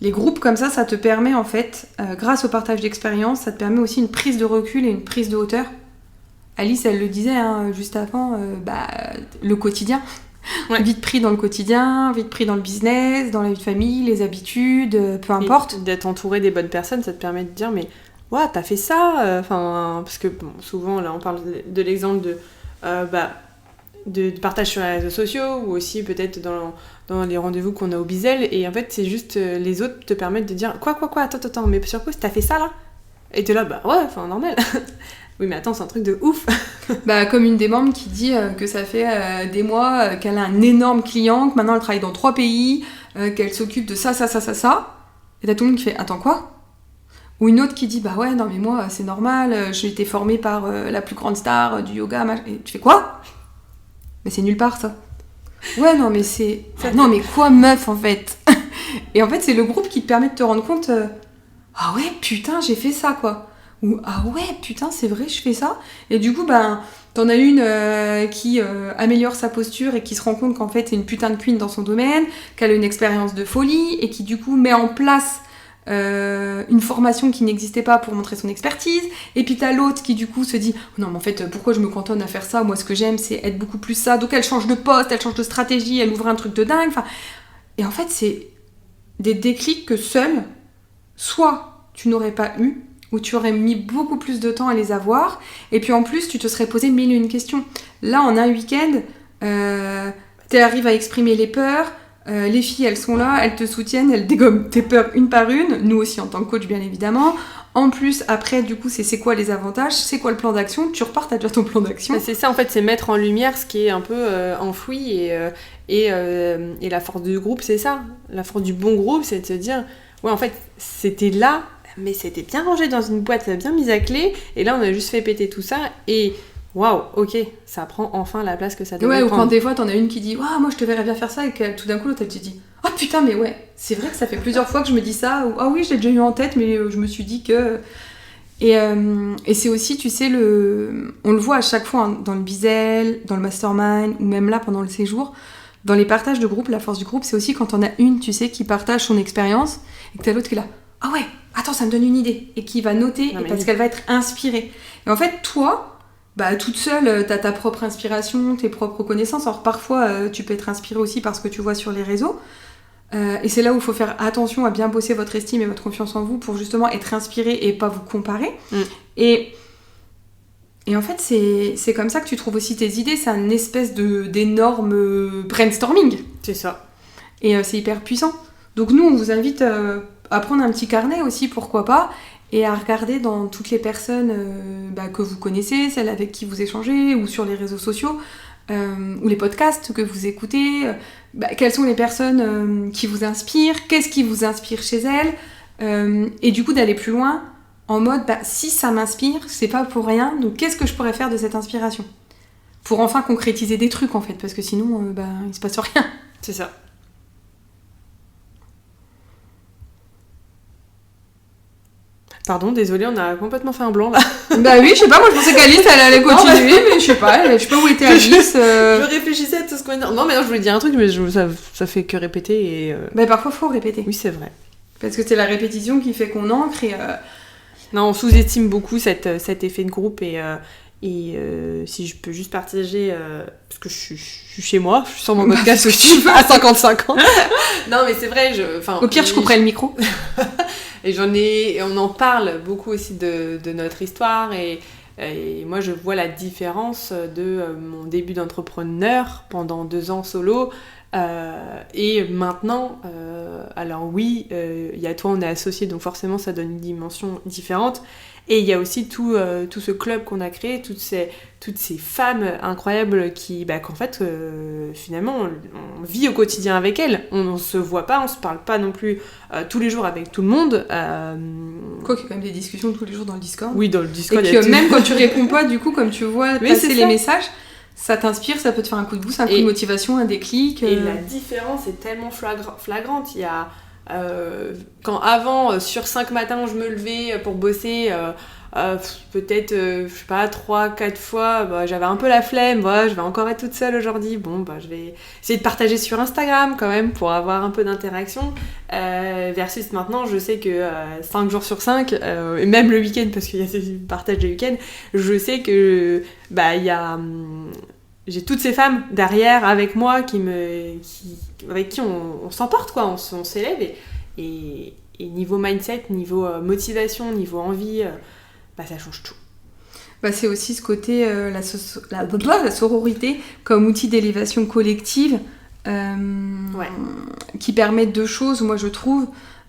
les groupes comme ça te permet en fait, grâce au partage d'expérience, ça te permet aussi une prise de recul et une prise de hauteur. Alice, elle le disait juste avant, le quotidien. Ouais. Vite pris dans le quotidien, vite pris dans le business, dans la vie de famille, les habitudes, peu importe. Et d'être entouré des bonnes personnes, ça te permet de dire, mais ouais, t'as fait ça, parce que souvent, là, on parle de l'exemple de partage sur les réseaux sociaux ou aussi peut-être dans les rendez-vous qu'on a au Bizel, et en fait c'est juste les autres te permettent de dire quoi, attends, mais sur quoi t'as fait ça là? Et t'es là, normal. Oui, mais attends, c'est un truc de ouf. Comme une des membres qui dit que ça fait des mois qu'elle a un énorme client, que maintenant elle travaille dans 3 pays, qu'elle s'occupe de ça. Et t'as tout le monde qui fait attends quoi? Ou une autre qui dit non mais moi c'est normal, j'ai été formée par la plus grande star du yoga, et tu fais quoi? Mais c'est nulle part ça. Ouais non mais c'est... non mais quoi meuf en fait? Et en fait c'est le groupe qui te permet de te rendre compte ah ouais putain j'ai fait ça quoi. Ou ah ouais putain c'est vrai je fais ça. Et du coup t'en as une qui améliore sa posture et qui se rend compte qu'en fait c'est une putain de queen dans son domaine, qu'elle a une expérience de folie et qui du coup met en place une formation qui n'existait pas pour montrer son expertise. Et puis t'as l'autre qui du coup se dit non mais en fait pourquoi je me cantonne à faire ça, moi ce que j'aime c'est être beaucoup plus ça, donc elle change de poste, elle change de stratégie, elle ouvre un truc de dingue, et en fait c'est des déclics que seul soit tu n'aurais pas eu, ou tu aurais mis beaucoup plus de temps à les avoir, et puis en plus tu te serais posé 1001 questions. Là en un week-end Tu arrives à exprimer les peurs, les filles, elles sont là, elles te soutiennent, elles dégomment tes peurs une par une, nous aussi en tant que coach, bien évidemment. En plus, après, du coup, c'est quoi les avantages, c'est quoi le plan d'action, tu repars, t'as déjà ton plan d'action. C'est ça, en fait, c'est mettre en lumière ce qui est un peu enfoui, et la force du groupe, c'est ça. La force du bon groupe, c'est de se dire, ouais, en fait, c'était là, mais c'était bien rangé dans une boîte, bien mise à clé, et là, on a juste fait péter tout ça, et waouh, ok, ça prend enfin la place que ça devait prendre. Ou quand des fois, t'en as une qui dit, waouh, moi, je te verrais bien faire ça, et que tout d'un coup, l'autre, elle te dit, oh putain, mais ouais, c'est vrai que ça fait plusieurs fois que je me dis ça, ou ah oui, je l'ai déjà eu en tête, mais je me suis dit que... Et c'est aussi, tu sais, on le voit à chaque fois hein, dans le Bizel, dans le Mastermind, ou même là, pendant le séjour, dans les partages de groupe, la force du groupe, c'est aussi quand on a une, tu sais, qui partage son expérience, et que t'as l'autre qui est là, ah ouais, attends, ça me donne une idée, et qui va noter, parce qu'elle va être inspirée. Et en fait, toi, toute seule, t'as ta propre inspiration, tes propres connaissances. Alors parfois, tu peux être inspirée aussi par ce que tu vois sur les réseaux. Et c'est là où il faut faire attention à bien bosser votre estime et votre confiance en vous pour justement être inspiré et pas vous comparer. Et en fait, c'est comme ça que tu trouves aussi tes idées. C'est une espèce d'énorme brainstorming. C'est ça. Et c'est hyper puissant. Donc nous, on vous invite à prendre un petit carnet aussi, pourquoi pas, et à regarder dans toutes les personnes que vous connaissez, celles avec qui vous échangez, ou sur les réseaux sociaux, ou les podcasts que vous écoutez, quelles sont les personnes qui vous inspirent, qu'est-ce qui vous inspire chez elles, et du coup d'aller plus loin en mode si ça m'inspire, c'est pas pour rien, donc qu'est-ce que je pourrais faire de cette inspiration pour enfin concrétiser des trucs en fait, parce que sinon il se passe rien. C'est ça. Pardon, désolée, on a complètement fait un blanc là. Bah oui, je sais pas, moi je pensais qu'Alice elle allait continuer, mais je sais pas où était Alice. Je réfléchissais à tout ce qu'on a dit. Non, mais non, je voulais dire un truc, mais ça fait que répéter et... parfois faut répéter. Oui, c'est vrai. Parce que c'est la répétition qui fait qu'on ancre et... Non, on sous-estime beaucoup cet effet de groupe et si je peux juste partager, parce que je suis chez moi, je suis sur mon podcast aussi, à 55 ans. Non, mais c'est vrai, au pire, je couperai le micro. Et on en parle beaucoup aussi de notre histoire et moi je vois la différence de mon début d'entrepreneur pendant 2 ans solo et maintenant, alors oui, il y a toi, on est associés, donc forcément ça donne une dimension différente. Et il y a aussi tout ce club qu'on a créé, toutes ces femmes incroyables qu'en fait, finalement, on vit au quotidien avec elles. On ne se voit pas, on ne se parle pas non plus tous les jours avec tout le monde. Quoi qu'il y a quand même des discussions tous les jours dans le Discord. Oui, dans le Discord. Et que même quand tu réponds pas, du coup, comme tu vois passer les messages, ça t'inspire, ça peut te faire un coup de boost, un coup de motivation, un déclic. Et la différence est tellement flagrante. Il y a... quand avant, sur 5 matins, je me levais pour bosser, peut-être, je sais pas, 3-4 fois, j'avais un peu la flemme, je vais encore être toute seule aujourd'hui, je vais essayer de partager sur Instagram quand même pour avoir un peu d'interaction, versus maintenant, je sais que 5 jours sur 5, et même le week-end, parce qu'il y a ce partage des week-ends, je sais que il y a... j'ai toutes ces femmes derrière avec moi avec qui on s'emporte, quoi, on s'élève et niveau mindset, niveau motivation, niveau envie, ça change tout. C'est aussi ce côté, la sororité comme outil d'élévation collective qui permet 2 choses, moi je trouve.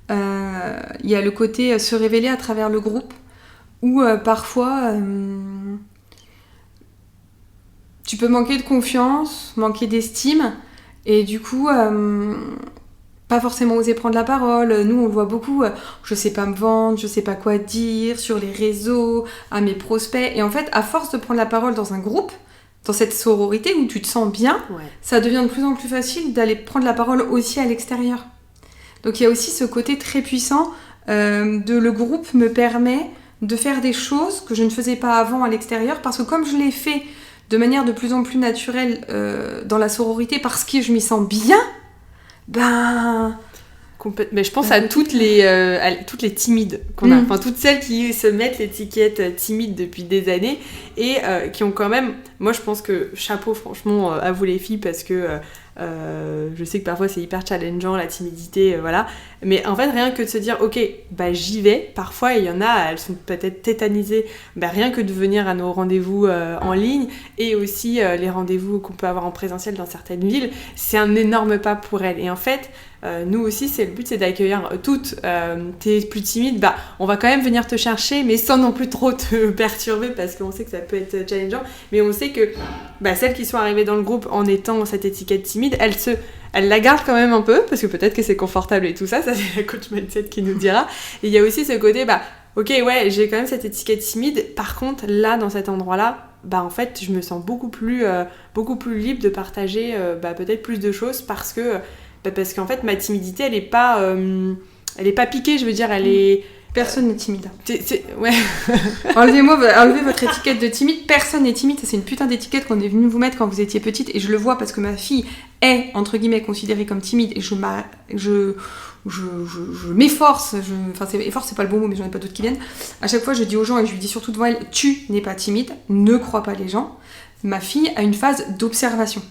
Il y a le côté se révéler à travers le groupe où parfois... tu peux manquer de confiance, manquer d'estime, et du coup, pas forcément oser prendre la parole. Nous, on le voit beaucoup, je sais pas me vendre, je sais pas quoi dire sur les réseaux, à mes prospects. Et en fait, à force de prendre la parole dans un groupe, dans cette sororité où tu te sens bien, ça devient de plus en plus facile d'aller prendre la parole aussi à l'extérieur. Donc il y a aussi ce côté très puissant de le groupe me permet de faire des choses que je ne faisais pas avant à l'extérieur, parce que comme je l'ai fait de manière de plus en plus naturelle dans la sororité parce que je m'y sens bien, Mais je pense à toutes les timides qu'on a, toutes celles qui se mettent l'étiquette timide depuis des années et qui ont quand même Moi, je pense que chapeau, franchement, à vous les filles, parce que je sais que parfois c'est hyper challengeant, la timidité, voilà. Mais en fait, rien que de se dire, ok, bah j'y vais. Parfois, il y en a, elles sont peut-être tétanisées, bah, rien que de venir à nos rendez-vous en ligne, et aussi les rendez-vous qu'on peut avoir en présentiel dans certaines villes, c'est un énorme pas pour elles. Et en fait, nous aussi, le but, c'est d'accueillir toutes. T'es plus timide, bah on va quand même venir te chercher, mais sans non plus trop te perturber, parce qu'on sait que ça peut être challengeant. Mais on sait que celles qui sont arrivées dans le groupe en étant cette étiquette timide, elles la gardent quand même un peu, parce que peut-être que c'est confortable et tout ça, c'est la coach mindset qui nous dira. Et il y a aussi ce côté, ok, ouais, j'ai quand même cette étiquette timide, par contre, là, dans cet endroit-là, en fait, je me sens beaucoup plus libre de partager peut-être plus de choses, parce qu'en fait, ma timidité, elle est pas piquée, je veux dire, elle est... Personne n'est timide. Ouais. Enlevez votre étiquette de timide. Personne n'est timide. Ça, c'est une putain d'étiquette qu'on est venu vous mettre quand vous étiez petite. Et je le vois parce que ma fille est, entre guillemets, considérée comme timide. Et je m'efforce. Efforce, c'est pas le bon mot, mais j'en ai pas d'autres qui viennent. À chaque fois, je dis aux gens, et je lui dis surtout devant elle, tu n'es pas timide. Ne crois pas les gens. Ma fille a une phase d'observation.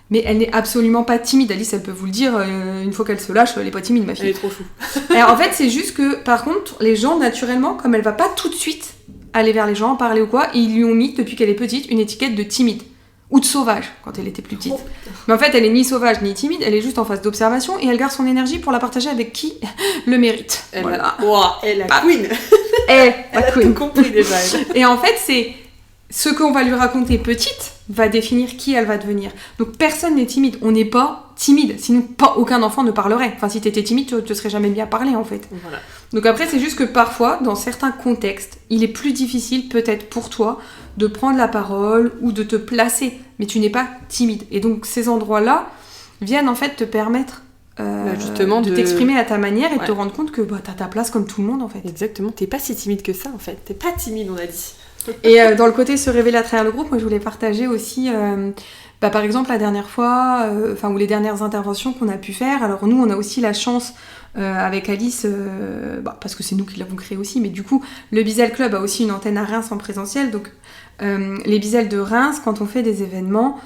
Mais elle n'est absolument pas timide. Alice, elle peut vous le dire, une fois qu'elle se lâche, elle est pas timide, ma fille. Elle est trop chou. Alors, en fait, c'est juste que, par contre, les gens, naturellement, comme elle va pas tout de suite aller vers les gens, en parler ou quoi, ils lui ont mis, depuis qu'elle est petite, une étiquette de timide. Ou de sauvage, quand elle était plus petite. Mais en fait, elle est ni sauvage, ni timide, elle est juste en phase d'observation, et elle garde son énergie pour la partager avec qui le mérite. Voilà. Elle la queen. La queen. Tout compris déjà. Et en fait, c'est... Ce qu'on va lui raconter petite va définir qui elle va devenir. Donc personne n'est timide. On n'est pas timide. Sinon, aucun enfant ne parlerait. Enfin, si t'étais timide, tu ne te serais jamais mis à parler, en fait. Voilà. Donc après, c'est juste que parfois, dans certains contextes, il est plus difficile, peut-être pour toi, de prendre la parole ou de te placer. Mais tu n'es pas timide. Et donc, ces endroits-là viennent, en fait, te permettre justement de t'exprimer à ta manière et de te rendre compte que t'as ta place comme tout le monde, en fait. Exactement. T'es pas si timide que ça, en fait. T'es pas timide, on a dit. Et dans le côté se révéler à travers le groupe, moi je voulais partager aussi, par exemple la dernière fois, ou les dernières interventions qu'on a pu faire. Alors nous on a aussi la chance avec Alice, parce que c'est nous qui l'avons créé aussi, mais du coup le Bizel Club a aussi une antenne à Reims en présentiel, donc les Bizel de Reims, quand on fait des événements,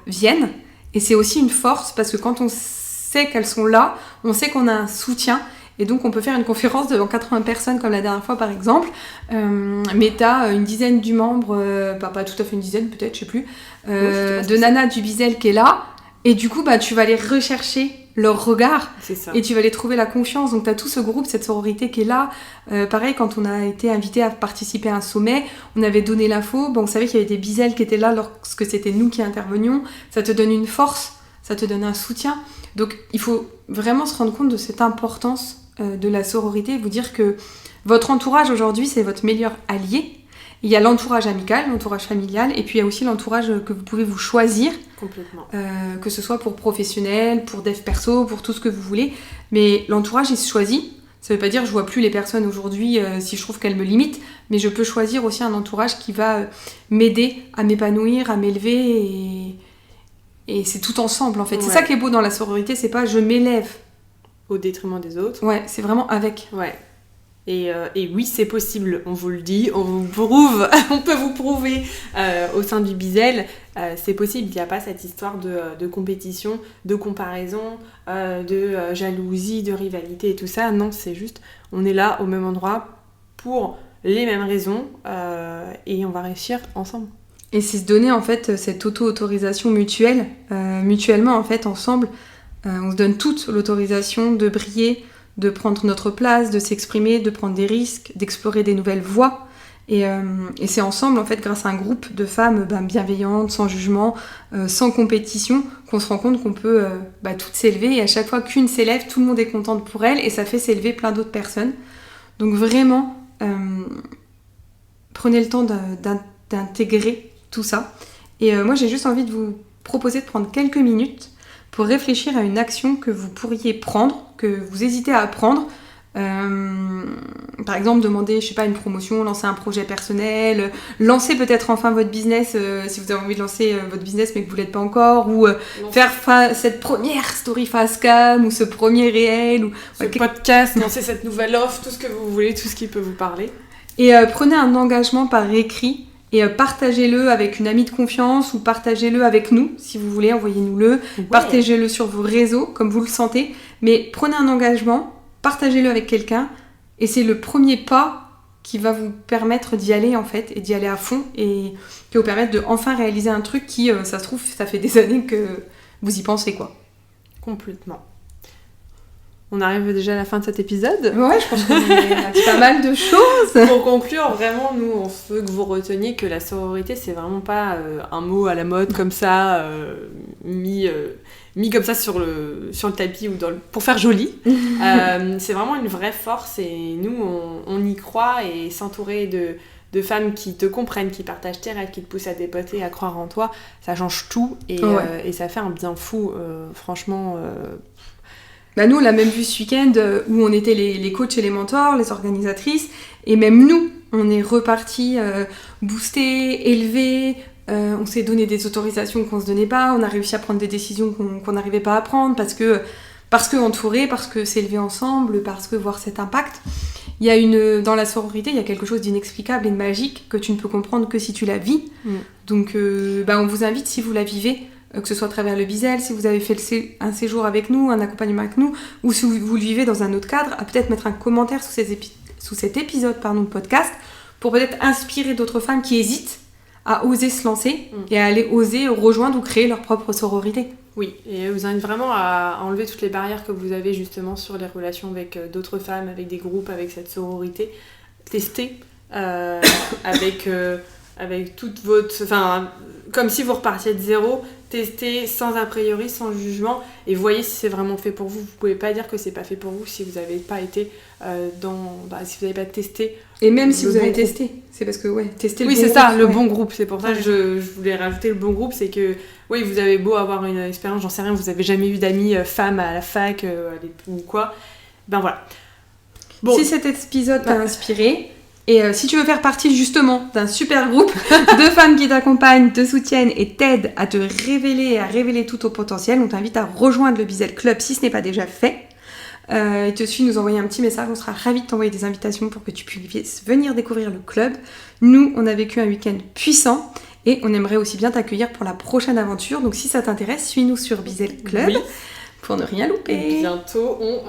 viennent, et c'est aussi une force, parce que quand on sait qu'elles sont là, on sait qu'on a un soutien. Et donc, on peut faire une conférence devant 80 personnes, comme la dernière fois, par exemple. Mais t'as une dizaine du membre, pas tout à fait une dizaine, peut-être, je sais plus, de Nana du Bizel qui est là. Et du coup, tu vas aller rechercher leur regard. C'est ça. Et tu vas aller trouver la confiance. Donc, t'as tout ce groupe, cette sororité qui est là. Pareil, quand on a été invité à participer à un sommet, on avait donné l'info. On savait qu'il y avait des Bizel qui étaient là lorsque c'était nous qui intervenions. Ça te donne une force, ça te donne un soutien. Donc, il faut vraiment se rendre compte de cette importance de la sororité, vous dire que votre entourage aujourd'hui c'est votre meilleur allié. Il y a l'entourage amical, l'entourage familial, et puis il y a aussi l'entourage que vous pouvez vous choisir. Complètement. Que ce soit pour professionnel, pour dev perso, pour tout ce que vous voulez. Mais l'entourage il se choisit. Ça veut pas dire je vois plus les personnes aujourd'hui si je trouve qu'elles me limitent, mais je peux choisir aussi un entourage qui va m'aider à m'épanouir, à m'élever, et c'est tout ensemble en fait. Ouais. C'est ça qui est beau dans la sororité, c'est pas je m'élève au détriment des autres. Ouais, c'est vraiment avec. Ouais. Et oui, c'est possible, on vous le dit, on vous prouve, on peut vous prouver au sein du Bizel, c'est possible, il n'y a pas cette histoire de compétition, de comparaison, de jalousie, de rivalité et tout ça. Non, c'est juste, on est là au même endroit pour les mêmes raisons et on va réussir ensemble. Et c'est se donner en fait cette auto-autorisation mutuelle, mutuellement en fait ensemble. On se donne toute l'autorisation de briller, de prendre notre place, de s'exprimer, de prendre des risques, d'explorer des nouvelles voies. Et c'est ensemble, en fait, grâce à un groupe de femmes bienveillantes, sans jugement, sans compétition, qu'on se rend compte qu'on peut toutes s'élever. Et à chaque fois qu'une s'élève, tout le monde est content pour elle et ça fait s'élever plein d'autres personnes. Donc vraiment, prenez le temps d'intégrer tout ça. Et moi, j'ai juste envie de vous proposer de prendre quelques minutes pour réfléchir à une action que vous pourriez prendre, que vous hésitez à prendre. Par exemple, demander, je sais pas, une promotion, lancer un projet personnel, lancer peut-être enfin votre business, si vous avez envie de lancer votre business mais que vous l'êtes pas encore, ou faire cette première story face cam, ou ce premier réel, ou ce podcast, lancer cette nouvelle offre, tout ce que vous voulez, tout ce qui peut vous parler. Et prenez un engagement par écrit et partagez-le avec une amie de confiance ou partagez-le avec nous, si vous voulez, envoyez-nous-le. Partagez-le sur vos réseaux, comme vous le sentez. Mais prenez un engagement, partagez-le avec quelqu'un et c'est le premier pas qui va vous permettre d'y aller en fait, et d'y aller à fond, et qui va vous permettre de enfin réaliser un truc qui, ça se trouve, ça fait des années que vous y pensez, quoi. Complètement. On arrive déjà à la fin de cet épisode. Ouais, je pense qu'on a dit pas mal de choses. Pour conclure, vraiment, nous, on veut que vous reteniez que la sororité, c'est vraiment pas un mot à la mode comme ça, mis comme ça sur le tapis ou pour faire joli. C'est vraiment une vraie force et nous, on y croit, et s'entourer de femmes qui te comprennent, qui partagent tes rêves, qui te poussent à dépoter, à croire en toi, ça change tout et ça fait un bien fou, franchement. Bah nous, on l'a même vu ce week-end où on était les coachs et les mentors, les organisatrices, et même nous, on est repartis boostés, élevés, on s'est donné des autorisations qu'on se donnait pas, on a réussi à prendre des décisions qu'on n'arrivait pas à prendre parce que entourés, parce que s'élever ensemble, parce que voir cet impact. Il y a dans la sororité, il y a quelque chose d'inexplicable et de magique que tu ne peux comprendre que si tu la vis. Donc on vous invite, si vous la vivez, que ce soit à travers le Bizel, si vous avez fait un séjour avec nous, un accompagnement avec nous, ou si vous le vivez dans un autre cadre, à peut-être mettre un commentaire sous cet épisode de podcast, pour peut-être inspirer d'autres femmes qui hésitent à oser se lancer et à aller oser rejoindre ou créer leur propre sororité. Oui, et je vous invite vraiment à enlever toutes les barrières que vous avez justement sur les relations avec d'autres femmes, avec des groupes, avec cette sororité. Testez avec toute votre... Enfin, comme si vous repartiez de zéro, testez sans a priori, sans jugement, et voyez si c'est vraiment fait pour vous. Vous pouvez pas dire que c'est pas fait pour vous si vous n'avez pas été si vous n'avez pas testé. Et même si vous avez testé, c'est parce que tester le bon groupe. Oui, c'est ça, le bon groupe. C'est pour ça que je voulais rajouter le bon groupe, c'est que oui, vous avez beau avoir une expérience, j'en sais rien, vous avez jamais eu d'amis femmes à la fac ou quoi. Ben voilà. Bon. Si cet épisode t'a inspiré, et si tu veux faire partie justement d'un super groupe de femmes qui t'accompagnent, te soutiennent et t'aident à te révéler et à révéler tout ton potentiel, on t'invite à rejoindre le Bizel Club si ce n'est pas déjà fait. Il te suffit de nous envoyer un petit message, on sera ravis de t'envoyer des invitations pour que tu puisses venir découvrir le club. Nous, on a vécu un week-end puissant et on aimerait aussi bien t'accueillir pour la prochaine aventure. Donc si ça t'intéresse, suis-nous sur Bizel Club. Oui. Pour ne rien louper. Et bientôt, on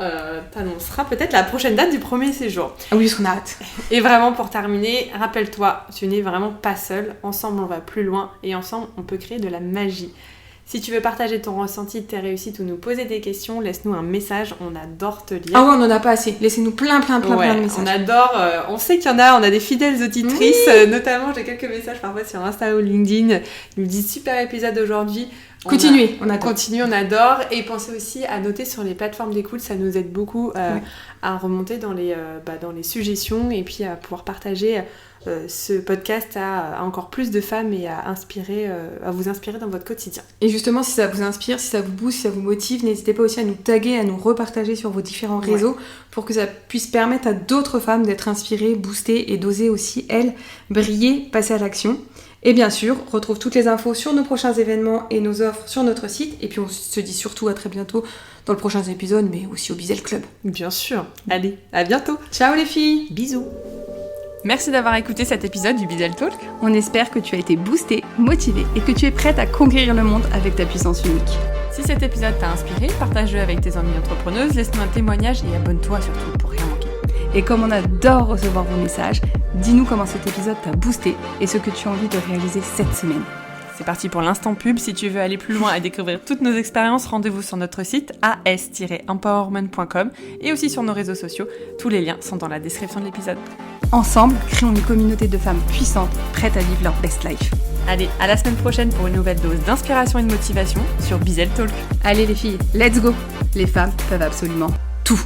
t'annoncera peut-être la prochaine date du premier séjour. Ah oui, parce qu'on a hâte. Et vraiment, pour terminer, rappelle-toi, tu n'es vraiment pas seule. Ensemble, on va plus loin et ensemble, on peut créer de la magie. Si tu veux partager ton ressenti de tes réussites ou nous poser des questions, laisse-nous un message, on adore te lire. Ah ouais, on en a pas assez. Laissez-nous plein de messages. On adore, on sait qu'il y en a, on a des fidèles auditrices, notamment j'ai quelques messages parfois sur Insta ou LinkedIn. Ils nous disent super épisode aujourd'hui. Continuez, on adore. Et pensez aussi à noter sur les plateformes d'écoute, ça nous aide beaucoup à remonter dans les suggestions et puis à pouvoir partager ce podcast à encore plus de femmes et à vous inspirer dans votre quotidien. Et justement, si ça vous inspire, si ça vous booste, si ça vous motive, n'hésitez pas aussi à nous taguer, à nous repartager sur vos différents réseaux pour que ça puisse permettre à d'autres femmes d'être inspirées, boostées et d'oser aussi, elles, briller, passer à l'action. Et bien sûr, retrouve toutes les infos sur nos prochains événements et nos offres sur notre site. Et puis on se dit surtout à très bientôt dans le prochain épisode, mais aussi au Bizel Club. Bien sûr. Allez, à bientôt. Ciao les filles. Bisous. Merci d'avoir écouté cet épisode du Bizel Talk. On espère que tu as été boostée, motivée et que tu es prête à conquérir le monde avec ta puissance unique. Si cet épisode t'a inspiré, partage-le avec tes amies entrepreneuses, laisse-nous un témoignage et abonne-toi surtout pour rien manquer. Et comme on adore recevoir vos messages, dis-nous comment cet épisode t'a boosté et ce que tu as envie de réaliser cette semaine. C'est parti pour l'instant pub. Si tu veux aller plus loin et découvrir toutes nos expériences, rendez-vous sur notre site as-empowerment.com et aussi sur nos réseaux sociaux. Tous les liens sont dans la description de l'épisode. Ensemble, créons une communauté de femmes puissantes, prêtes à vivre leur best life. Allez, à la semaine prochaine pour une nouvelle dose d'inspiration et de motivation sur Bizel Talk. Allez les filles, let's go. Les femmes peuvent absolument tout.